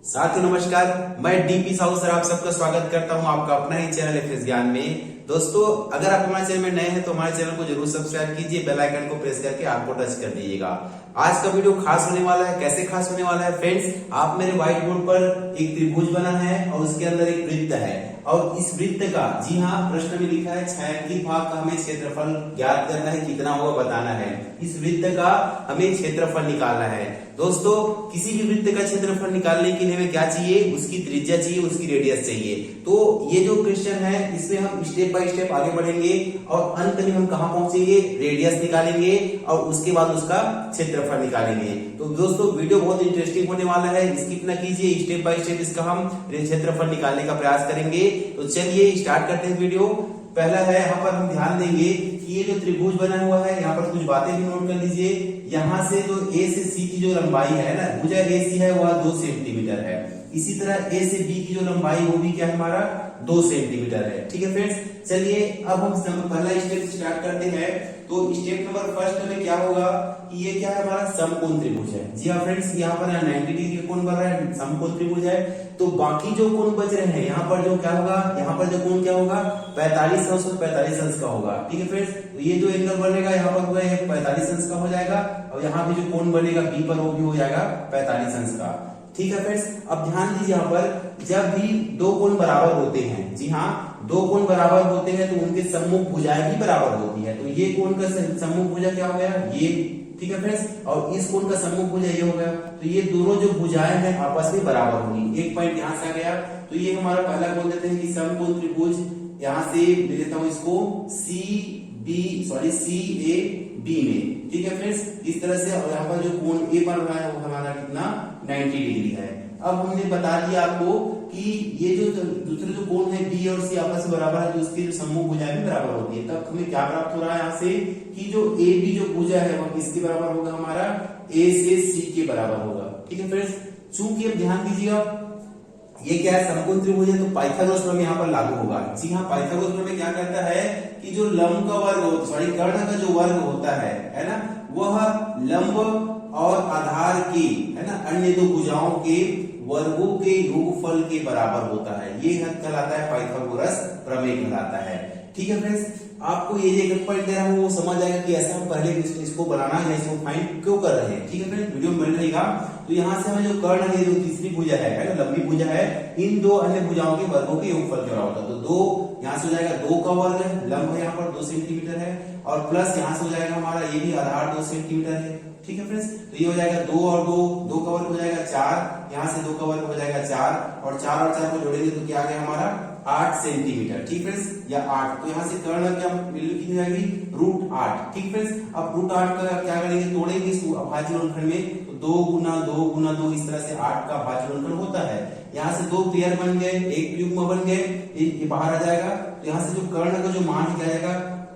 साथियों नमस्कार, मैं डीपी साहू सर आप सबका स्वागत करता हूं आपका अपना ही चैनल एफएस ज्ञान में। दोस्तों, अगर आप हमारे चैनल में नए हैं तो हमारे चैनल को जरूर सब्सक्राइब कीजिए, बेल आइकन को प्रेस करके आप को टच कर दीजिएगा। आज का वीडियो खास होने वाला है। कैसे खास होने वाला है फ्रेंड्स, आप मेरे व्हाइट बोर्ड पर एक त्रिभुज बना है और उसके अंदर एक वृत्त है और इस वृत्त का, जी हाँ, प्रश्न में लिखा है छायांकित भाग का हमें क्षेत्रफल ज्ञात करना है, कितना होगा बताना है। इस वृत्त का हमें क्षेत्रफल निकालना है। दोस्तों, किसी भी वृत्त का क्षेत्रफल निकालने के लिए हमें क्या चाहिए? उसकी त्रिज्या चाहिए, उसकी रेडियस चाहिए। तो ये जो क्वेश्चन है इसमें हम स्टेप बाय स्टेप आगे बढ़ेंगे और अंत में हम कहां पहुंचेंगे? रेडियस निकालेंगे और उसके बाद उसका क्षेत्रफल निकालेंगे। तो दोस्तों, वीडियो बहुत इंटरेस्टिंग होने वाला है, स्किप ना कीजिए। स्टेप बाय स्टेप इसका हम क्षेत्रफल निकालने का प्रयास करेंगे। तो चलिए स्टार्ट करते हैं वीडियो। पहला है, यहाँ पर हम ध्यान देंगे कि ये जो त्रिभुज बना हुआ है, यहाँ पर कुछ बातें भी नोट कर लीजिए। यहाँ से जो ए से सी की जो लंबाई है ना, भुजा ए सी है वह 2 सेंटीमीटर है। इसी तरह ए से बी की जो लंबाई वो भी क्या है हमारा 2 सेंटीमीटर है। ठीक है फ्रेंड्स, चलिए अब हम पहला स्टेप स्टार्ट करते हैं। तो स्टेप नंबर फर्स्ट में क्या होगा कि ये क्या है हमारा समकोण त्रिभुज है। जी हाँ फ्रेंड्स, यहाँ पर 90 डिग्री का कोण बन रहा है, समकोण त्रिभुज है। तो बाकी जो कोण बच रहे हैं यहाँ पर जो क्या होगा, यहाँ पर जो कोण क्या होगा 45 अंश और 45 अंश का होगा। ठीक है फ्रेंड्स, तो ये जो एंगल बनेगा यहाँ पर होगा 45 अंश का हो जाएगा और यहाँ पे जो कोण बनेगा बी पर वो भी हो जाएगा 45 अंश का। ठीक है फ्रेंड्स, अब ध्यान दीजिए यहाँ पर जब भी दो कोण बराबर होते हैं, जी हाँ, दो कोण बराबर होते हैं तो उनके सम्मुख भुजाएं भी बराबर होती है। तो ये कोण का सम्मुख भुजा क्या हो गया? ये। ठीक है फ्रेंड्स, और इस कोण का सम्मुख भुजा ये हो गया। तो ये दोनों जो भुजाएं हैं आपस में बराबर होंगी। एक पॉइंट यहाँ से आ गया। तो ये हमारा पहला बोल देते हैं कि समकोण त्रिभुज, यहाँ से ले लेता हूं इसको सी ए बी में। ठीक है फ्रेंड्स, इस तरह से। और यहाँ पर जो कोण ए बन रहा है वो हमारा कितना 90 डिग्री है। अब हमने बता दिया आपको कि ये जो दूसरे जो कोण है बी और सी आपस में बराबर है, तो उसकी जो सम्मुख भुजाएं भी बराबर होती है। तब हमें क्या प्राप्त हो रहा है यहाँ से कि जो ए बी जो भुजा है वह किसके बराबर होगा? हमारा ए से सी के बराबर होगा। ठीक है फ्रेंड्स, चूंकि अब ध्यान दीजिएगा ये क्या है समकोण त्रिभुज है, तो पाइथागोरस प्रमेय यहाँ पर लागू होगा। जी हाँ, पाइथागोरस प्रमेय क्या कहता है कि जो लंब का वर्ग कर्ण का जो वर्ग होता है ना, वह लंब और आधार के, है ना, अन्य दो भुजाओं के वर्गों के योगफल के बराबर होता है। ये कहलाता है पाइथागोरस प्रमेय कहलाता है। ठीक है फ्रेंड्स, आपको ये एक पॉइंट दे रहा हूं वो समझ आएगा कि ऐसा हम पहले इसको बनाना है, इसको फाइंड क्यों कर रहे हैं। ठीक है फ्रेंड्स, वीडियो में बन रहेगा। तो यहाँ से हमें जो कर्ण है, जो तीसरी भुजा है ना, लंबी भुजा है, इन दो अन्य भुजाओं के वर्गों के योगफल के बराबर होता है। तो 2 यहाँ से हो जाएगा 2 का वर्ग है, लंब है यहाँ पर 2 सेंटीमीटर है, और प्लस यहाँ से हो जाएगा हमारा ये भी आधार 2 सेंटीमीटर है। ठीक है फ्रेंड्स, तो ये हो जाएगा 2 और 2 का वर्ग हो जाएगा 4, यहाँ से 2 का वर्ग हो जाएगा 4 और 4 को जोड़ेंगे तो क्या आ गया हमारा 8 सेंटीमीटर। ठीक फ्रेंड्स, या 8। तो यहाँ से कर्ण क्या वैल्यू कितनी आएगी? √8। ठीक फ्रेंड्स, अब √8 का क्या करेंगे? तोड़ेंगे इसको अभाज्य गुणनखंड में। तो 2 गुना 2 गुना 2 इस तरह से 8 का अभाज्य गुणनखंड होता है। यहाँ से 2 पेयर बन गए, एक युग्म बन गए, ये बाहर आ जाएगा। तो यहाँ से जो कर्ण का जो मान क्या आएगा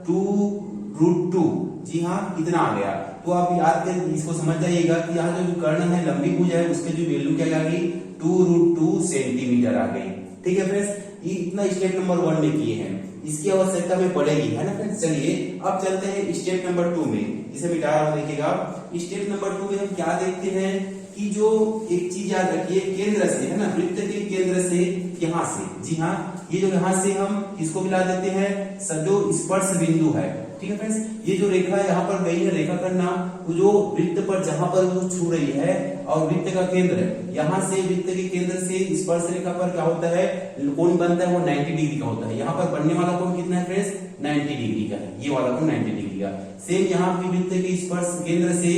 2√2। जी हाँ, कितना आ गया? तो आप याद कर इसको समझ जाइएगा कि यहाँ जो कर्ण है लंबी भुजा है उसके जो वैल्यू क्या आ गई 2√2 सेंटीमीटर आ गई। ठीक है फ्रेंड्स, ये इतना स्टेप नंबर 1 में किए हैं, इसकी आवश्यकता में पड़ेगी, है ना फ्रेंड्स। चलिए अब चलते हैं स्टेप नंबर 2 में। इसे मिटा रहा हूं, देखिएगा। स्टेप नंबर 2 में हम क्या देखते हैं कि जो एक चीज याद रखिए, केंद्र से, है ना, वृत्त के केंद्र से यहाँ से, जी हाँ, ये जो यहाँ से हम इसको मिला देते हैं जो स्पर्श बिंदु है। ठीक है फ्रेंड्स, ये जो रेखा है यहाँ पर गई है रेखाखंड नाम, जो वृत्त पर जहां पर वो छू रही है और वृत्त का केंद्र है, यहाँ से वृत्त के केंद्र से स्पर्श रेखा पर क्या होता है कोण बनता है वो 90 डिग्री का होता है। यहाँ पर बनने वाला कोण कितना है फ्रेंड्स 90 डिग्री का है, ये वाला कोण 90 डिग्री का। सेम यहाँ भी वृत्त के स्पर्श केंद्र से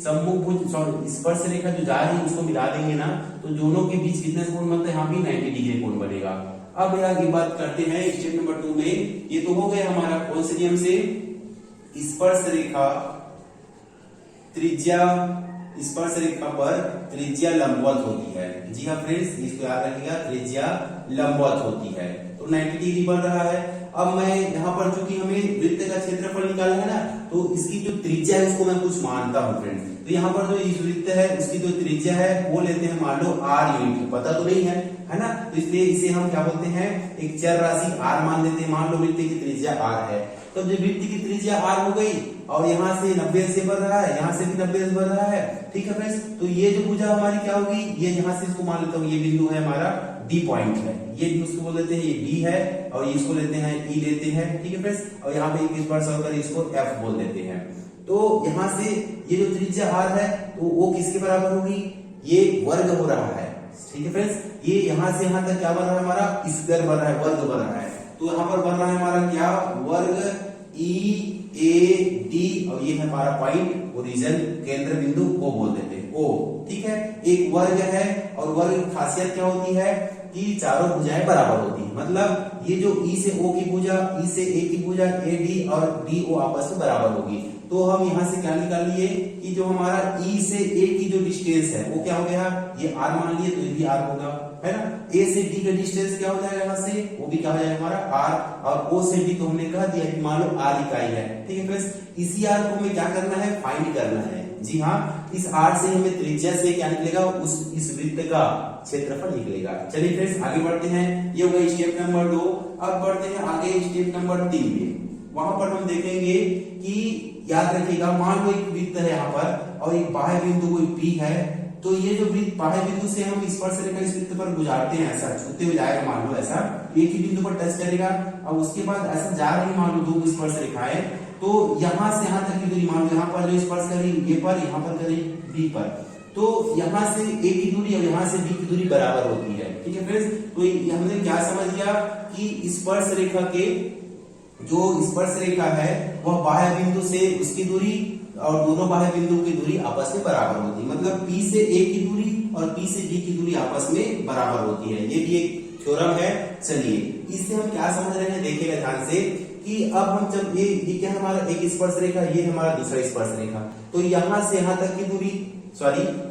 सम्मुख स्पर्श रेखा जो जा रही है उसको मिला देंगे ना, तो दोनों के बीच कितना कोण बनता है? यहाँ भी 90 डिग्री कोण बनेगा। अब यहाँ की बात करते हैं स्टेप नंबर 2 में। ये तो हो गया हमारा कौन से नियम से? स्पर्श रेखा त्रिज्या, स्पर्श रेखा पर त्रिज्या लंबवत होती है। जी हाँ फ्रेंड्स, इसको याद रखिएगा, त्रिज्या लंबवत होती है। तो 90 डिग्री बन रहा है। अब मैं यहाँ पर चूंकि हमें वृत्त का क्षेत्रफल निकालना है ना, तो इसकी जो त्रिज्या है उसको मैं कुछ मानता हूँ फ्रेंड्स। तो यहाँ पर जो इस वृत्त है उसकी जो त्रिज्या है वो लेते हैं मान लो r यूनिट, पता तो नहीं है ना, तो इसलिए इसे हम क्या बोलते हैं, एक चर राशि r मान देते हैं। मान लो वृत्त की त्रिज्या r है, तो जब वृत्त की त्रिज्या r हो गई और यहाँ से 90 से बढ़ रहा है, यहाँ से भी 90 से बढ़ रहा है, ठीक है फ्रेंड्स, तो ये जो भुजा हमारी क्या होगी, ये यहाँ से इसको मान लेता हूँ, ये बिंदु है हमारा D पॉइंट है, ये उसको बोल देते हैं ये D है, और इसको लेते हैं E लेते हैं, ठीक है फ्रेंड्स, और यहाँ पे एक स्पर्श होकर इसको F बोल देते हैं। तो यहाँ से ये जो त्रिज्या r है तो वो किसके बराबर होगी, ये वर्ग हो रहा है, ठीक है फ्रेंड्स, ये यहाँ से यहाँ तक क्या बन रहा है हमारा, स्क्वायर बन रहा है, वर्ग बन रहा है, तो यहाँ पर बन रहा है हमारा क्या, वर्ग EAD, और ये है हमारा पॉइंट ओरिजिन, केंद्र बिंदु को बोल देते हैं O, ठीक है। एक वर्ग है और वर्ग की खासियत क्या होती है कि चारों भुजाएं बराबर होती है, मतलब ये जो E से O की भुजा, E से A की भुजा, AD और DO आपस में बराबर होगी। तो हम यहाँ से क्या निकाल लिए कि जो हमारा E से A की जो डिस्टेंस है वो क्या हो गया, ये R मान लिए तो ये भी R होगा, है ना। A से D का डिस्टेंस क्या हो जाएगा यहाँ से, वो भी क्या हो जाएगा हमारा R, और O से D तो हमने कह दिया कि मान लो R इकाई है, ठीक है फ्रेंड्स। इसी R को हमें क्या करना है, फाइंड करना है। जी हाँ, इस R से हमें त्रिज्या से क्या निकलेगा, इस वृत्त का क्षेत्रफल निकलेगा। चलिए फ्रेंड्स आगे बढ़ते हैं, ये हो गया स्टेप नंबर 2। अब बढ़ते हैं आगे स्टेप नंबर 3 में। वहां पर हम देखेंगे कि याद रखिएगा, मान लो एक वृत्त है यहाँ पर और एक बाह्य बिंदु कोई P है, तो ये जो वृत्त बाह्य बिंदु से हम स्पर्श रेखा इस वृत्त पर गुजारते हैं, ऐसा छूते हुए जाएगा, मान लो ऐसा एक ही बिंदु पर टच करेगा, और उसके बाद ऐसा जा रही मान लो दो स्पर्श रेखाएं, तो यहाँ से यहाँ तक की दूरी, मान लो यहाँ पर जो स्पर्श करी ये पर, यहाँ पर करी B पर, तो यहाँ से A की दूरी और यहाँ से B की दूरी बराबर होती है, ठीक है फ्रेंड्स। तो हमने क्या समझ लिया कि स्पर्श रेखा के जो स्पर्श रेखा है वह बाह्य बिंदु से उसकी दूरी और दोनों बाह्य बिंदु की दूरी आपस में बराबर होती है, मतलब P से A की दूरी और P से D की दूरी आपस में बराबर होती है। ये भी एक थ्योरम है। चलिए इससे हम क्या समझ रहे हैं, देखिएगा ध्यान से कि अब हम जब ये क्या है हमारा एक स्पर्श रेखा, ये हमारा दूसरा स्पर्श रेखा, तो यहाँ से यहाँ तक की दूरी,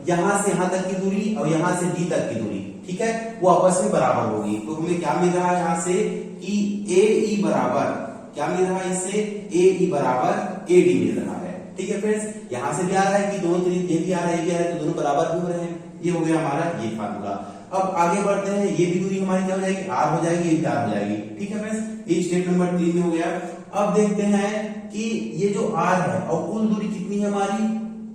यहाँ से यहाँ तक की दूरी और यहाँ से D तक की दूरी, ठीक है, वो आपस में बराबर होगी। तो हमें क्या मिल रहा है यहाँ से कि AE बराबर, क्या मिल रहा है इससे, AE बराबर AD मिल रहा है, ठीक है फ्रेंड्स। यहाँ से भी आ रहा है कि दोनों ये भी आ रहा है, ये भी आ रहा है, तो दोनों बराबर हो रहे हैं। ये हो गया हमारा ये फार्मूला। अब आगे बढ़ते हैं, ये भी दूरी हमारी क्या हो जाएगी, R हो जाएगी, ये भी R हो जाएगी, ठीक है फ्रेंड्स। ये स्टेप नंबर 3 में हो गया। अब देखते हैं कि ये जो R है और कुल दूरी कितनी है हमारी,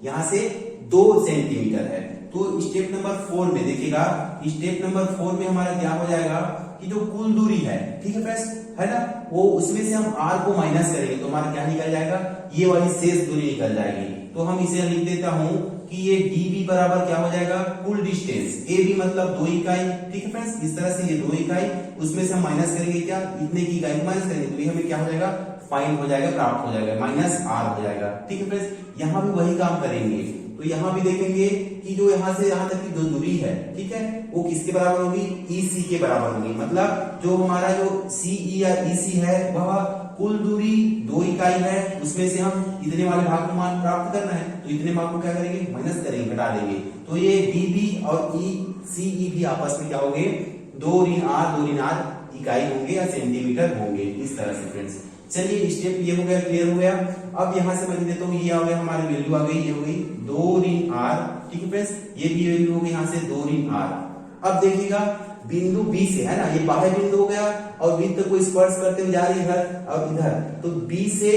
यहाँ से 2 सेंटीमीटर है। तो स्टेप नंबर 4 में देखिएगा, स्टेप नंबर 4 में हमारा क्या हो जाएगा कि जो कुल दूरी है, ठीक है फ्रेंड्स, है ना, वो उसमें से हम R को माइनस करेंगे तो हमारा क्या निकल जाएगा, ये वाली शेष दूरी निकल जाएगी। तो हम इसे लिख देता हूं कि ये DB बराबर क्या हो जाएगा, कुल डिस्टेंस, AB मतलब 2 इकाई, ठीक है फ्रेंड्स। इस तरह से ये 2 इकाई, उसमें से हम माइनस करेंगे क्या, इतने की इकाई माइनस करेंगे तो ये हमें क्या हो जाएगा, फाइंड हो जाएगा, प्राप्त हो जाएगा, माइनस R हो जाएगा, ठीक है फ्रेंड्स। यहाँ भी वही काम करेंगे, तो यहाँ भी देखेंगे कि जो यहाँ से यहाँ तक की जो दूरी है, ठीक है, वो किसके बराबर होगी, EC के बराबर होगी। मतलब जो हमारा जो CE या EC है वह कुल दूरी 2 इकाई है, उसमें से हम इतने वाले भाग को मान प्राप्त करना है, तो इतने भाग को क्या करेंगे, माइनस करेंगे, घटा देंगे। तो ये DB और CE भी आपस में क्या होंगे, 2 ऋण R इकाई होंगे या सेंटीमीटर होंगे, इस तरह से फ्रेंड्स। चलिए स्टेप ये हो गया, क्लियर हो गया। अब यहाँ से मैं देता हूँ, ये आ गया हमारी वैल्यू आ गई, ये हो गई 2 ऋण R, ठीक है फ्रेंड्स। ये भी वैल्यू हो गई यहाँ से 2 ऋण R। अब देखिएगा बिंदु B से, है ना, ये बाह्य बिंदु हो गया और वृत्त को स्पर्श करते हुए जा रही है इधर और इधर, तो B से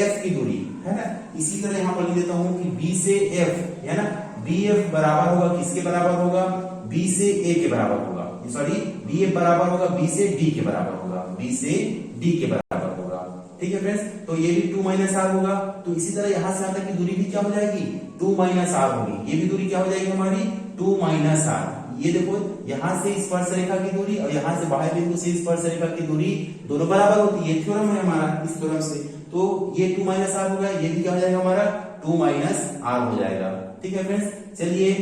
F की दूरी, है ना, इसी तरह यहाँ पर लिख देता हूँ कि B से F, है ना, BF बराबर होगा किसके बराबर होगा, B से A के बराबर होगा, सॉरी BF बराबर होगा B से D के बराबर होगा, B से D के बराबर होगा, ठीक है फ्रेंड्स। तो ये भी 2 माइनस R होगा। तो इसी तरह यहाँ से यहाँ तक की दूरी भी क्या हो जाएगी, 2 माइनस R होगी। ये भी दूरी क्या हो जाएगी हमारी, 2 माइनस R। ये देखो यहाँ से स्पर्श रेखा की दूरी और यहाँ से बाह्य बिंदु से स्पर्श रेखा की दूरी दोनों बराबर होती है, थ्योरम है हमारा इस थ्योरम से। तो ये 2 माइनस R हो गया, ये भी क्या हो जाएगा हमारा 2 माइनस R हो जाएगा, ठीक है फ्रेंड्स। चलिए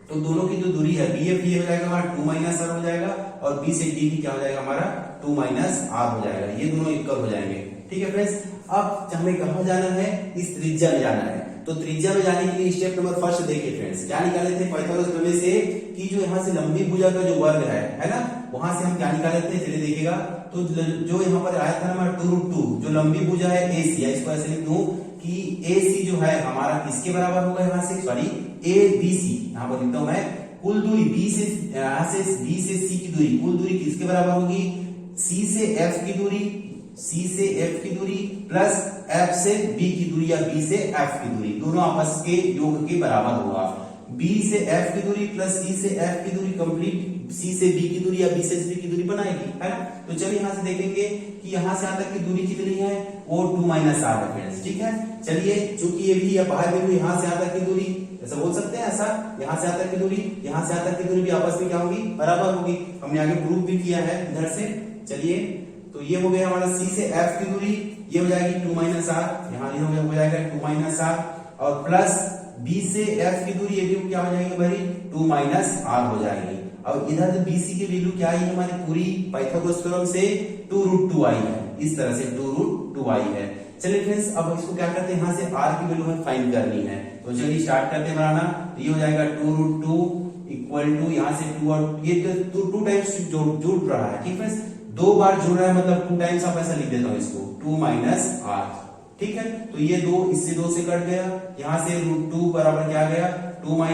तो दोनों की जो दूरी है BF ये हो जाएगा हमारा 2 माइनस R हो जाएगा और B से D भी क्या हो जाएगा हमारा 2 माइनस R हो जाएगा, ये दोनों इक्वल हो जाएंगे, ठीक है फ्रेंड्स। अब हमें कहाँ जाना है, इस त्रिज्या में जाना है। तो त्रिज्या में जाने के लिए स्टेप नंबर फर्स्ट देखिए फ्रेंड्स, क्या निकाले थे पाइथागोरस प्रमेय से कि जो यहाँ से लंबी भुजा का जो वर्ग है ना, वहां से हम क्या निकाले थे, चलिए देखिएगा। तो जो यहाँ पर आया था नंबर 2√2, जो लंबी भुजा है AC, इसको ऐसे लिख दूं कि AC जो है हमारा किसके बराबर होगा, यहाँ से सॉरी ABC, यहाँ पर लिखता हूं मैं, कुल दूरी B से यहाँ से B से C की दूरी, कुल दूरी किसके बराबर होगी, C से F की दूरी, C से F की दूरी प्लस F से B की दूरी या B से F की दूरी, दोनों आपस के योग के बराबर होगा। B से F की दूरी प्लस C से F की दूरी कंप्लीट C से B की दूरी या B से C की दूरी बनाएगी, है ना। तो चलिए यहाँ से देखेंगे कि यहाँ से यहाँ तक की दूरी कितनी है, वो 2 - r है फ्रेंड्स, ठीक है। चलिए चूंकि ये भी बाहर में यहाँ से यहाँ तक की दूरी, ऐसा बोल सकते हैं, ऐसा यहाँ से यहाँ तक की दूरी, यहाँ से यहाँ तक की दूरी भी आपस में क्या होगी, बराबर होगी। हमने आगे प्रूफ भी किया है इधर से। चलिए तो ये हो गया हमारा C से F की दूरी, ये हो जाएगी 2 - r, यहाँ हो जाएगा 2 - r, और प्लस B से F की दूरी, ये भी क्या हो जाएगी भाई, 2 - r हो जाएगी। और इधर तो BC की वैल्यू क्या आई है हमारी, पूरी पाइथागोरस थ्योरम से 2√2 आई है, इस तरह से 2√2 आई है। चलिए फ्रेंड्स, अब इसको क्या करते हैं, यहाँ से r की वैल्यू हमें फाइंड करनी है। तो चलिए स्टार्ट करते हैं बनाना। तो ये हो जाएगा 2√2 इक्वल टू यहाँ से 2, और ये तो 2 टाइम्स जुड़ रहा है, ठीक है। 2 बार जुड़ रहा है मतलब 2 टाइम्स, आप ऐसा लिख देता हूँ इसको, 2 - r, ठीक है। तो ये 2 इससे 2 से कट गया, यहाँ से √2 बराबर क्या आ गया, 2 - r,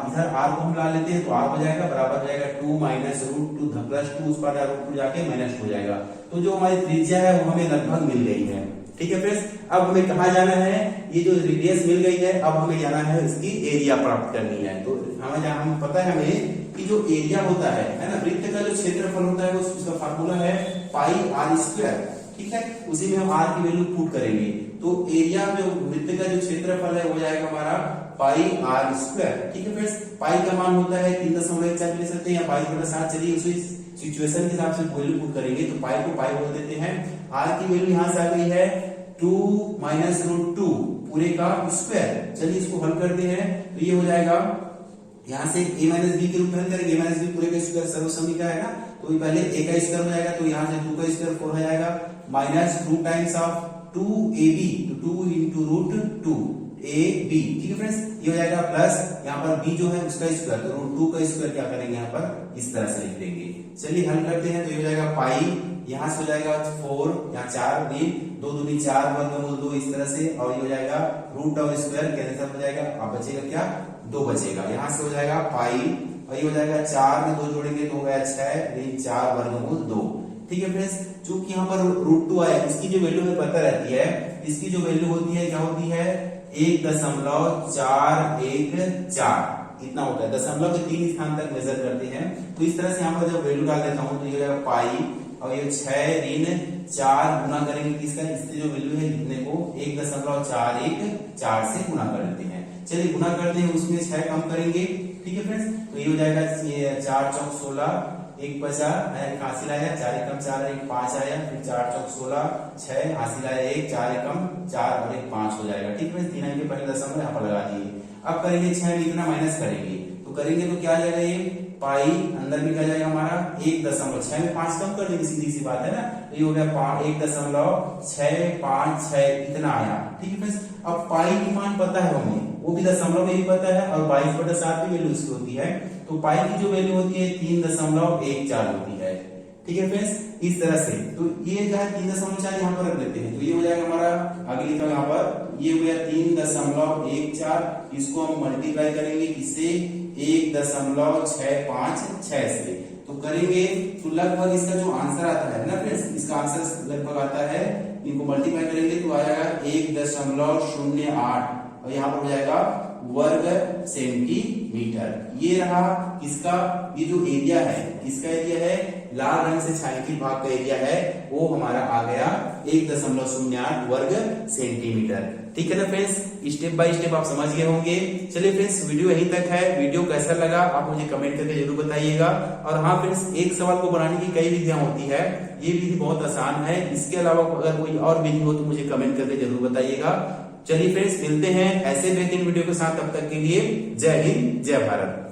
इधर r को हम ला लेते हैं तो r हो जाएगा, बराबर हो जाएगा 2 - √2 प्लस 2, उस पर √2 जाके माइनस हो जाएगा। तो जो हमारी त्रिज्या है वो हमें लगभग मिल गई है, ठीक है फ्रेंड्स। अब हमें कहाँ जाना है, ये जो रेडियस मिल गई है, अब हमें जाना है इसकी एरिया प्राप्त करनी है। तो हम पता है हमें कि जो एरिया होता है ना, वृत्त का जो क्षेत्रफल होता है, उसका फार्मूला है πr², ठीक है। उसी में हम r की वैल्यू पुट करेंगे, तो एरिया में वृत्त का जो क्षेत्रफल है वो जाएगा हमारा πr², ठीक है फ्रेंड्स। पाई का मान होता है 3.14 ले सकते हैं या π/7, चलिए उसी सिचुएशन के हिसाब से वैल्यू पुट करेंगे। तो पाई को पाई बोल देते हैं, r की वैल्यू यहाँ से आ गई है 2 - √2 पूरे का स्क्वायर। चलिए इसको हल करते हैं, तो ये हो जाएगा, यहाँ से a - b के रूप में हल करेंगे, a - b पूरे का स्क्वायर सर्वसम्मी का है ना, तो पहले a का स्क्वायर हो जाएगा, तो यहाँ से 2 का स्क्वायर 4 हो जाएगा, माइनस 2 टाइम्स ऑफ 2ab, तो 2 × √2 ab, ठीक है फ्रेंड्स। ये हो जाएगा प्लस यहाँ पर b जो है उसका स्क्वायर, तो √2 का स्क्वायर क्या करेंगे यहाँ पर इस तरह से लिख देंगे। चलिए हल करते हैं, तो ये हो जाएगा पाई, यहाँ से हो जाएगा 4, यहाँ 4 भी 2 दूनी 4 वर्गमूल 2 इस तरह से, और ये हो जाएगा रूट और स्क्वायर कैंसिल हो जाएगा, अब बचेगा क्या, 2 बचेगा। यहाँ से हो जाएगा पाई, और ये हो जाएगा 4 में 2 जोड़ेंगे तो हो गया 6 4 वर्गमूल 2, ठीक है फ्रेंड्स। चूंकि यहाँ पर √2 आया, इसकी जो वैल्यू हमें पता रहती है, इसकी जो वैल्यू होती है क्या होती है, 1.414 इतना होता है, दशमलव के 3 स्थान तक मेजर करते हैं। तो इस तरह से यहाँ पर जब वैल्यू डाल देता हूँ तो ये हो जाएगा पाई, और ये 6 गुना करेंगे किसका, इससे जो वैल्यू है इतने को 1.414 से गुना कर देते हैं। चलिए गुना करते हैं, उसमें 6 कम करेंगे, ठीक है फ्रेंड्स। तो ये हो जाएगा 4 चौक 16, 1 50 हासिल आया, 4 एकम 4 1 5 आया, फिर 4 चौक 16 6 हासिल आया 1, 4 एकम 4 और 1 5 हो जाएगा, ठीक है। 3 अंक के पहले दशमलव यहाँ पर लगा दिए। अब करेंगे 6 में इतना माइनस करेंगे, तो करेंगे तो क्या आ जाएगा, ये पाई अंदर में क्या जाएगा हमारा 1.6 में 5 कम कर देंगे, सीधी सी बात है ना। तो ये हो गया 1.656 इतना आया, ठीक है फ्रेंड्स। अब पाई की मान पता है हमें, वो भी दशमलव में ही पता है, और 22/7 की वैल्यू उसकी होती है, तो पाई की जो वैल्यू होती है 3.14 होती है, ठीक है फ्रेंड्स। इस तरह से तो ये जो है 3.4 यहाँ पर रख लेते हैं, तो ये हो जाएगा हमारा, आगे लिखा यहाँ पर, ये हो गया 3.14, इसको हम मल्टीप्लाई करेंगे किससे, 1.656 से, तो करेंगे तो लगभग इसका जो आंसर आता है ना फ्रेंड्स, इसका आंसर लगभग आता है, इनको मल्टीप्लाई करेंगे तो आ जाएगा 1.08, और यहाँ पर हो जाएगा वर्ग सेंटीमीटर। ये रहा किसका, ये जो एरिया है, किसका एरिया है, लाल रंग से छायांकित भाग का एरिया है, वो हमारा आ गया 1.08 वर्ग सेंटीमीटर, ठीक है ना फ्रेंड्स। स्टेप बाय स्टेप आप समझ गए होंगे। चलिए फ्रेंड्स, वीडियो यहीं तक है, वीडियो कैसा लगा आप मुझे कमेंट करके जरूर बताइएगा। और हाँ फ्रेंड्स, एक सवाल को बनाने की कई विधियां होती है, ये विधि बहुत आसान है, इसके अलावा अगर कोई और विधि हो तो मुझे कमेंट करके जरूर बताइएगा। चलिए फ्रेंड्स, मिलते हैं ऐसे बेहतरीन वीडियो के साथ, तब तक के लिए जय हिंद जय भारत।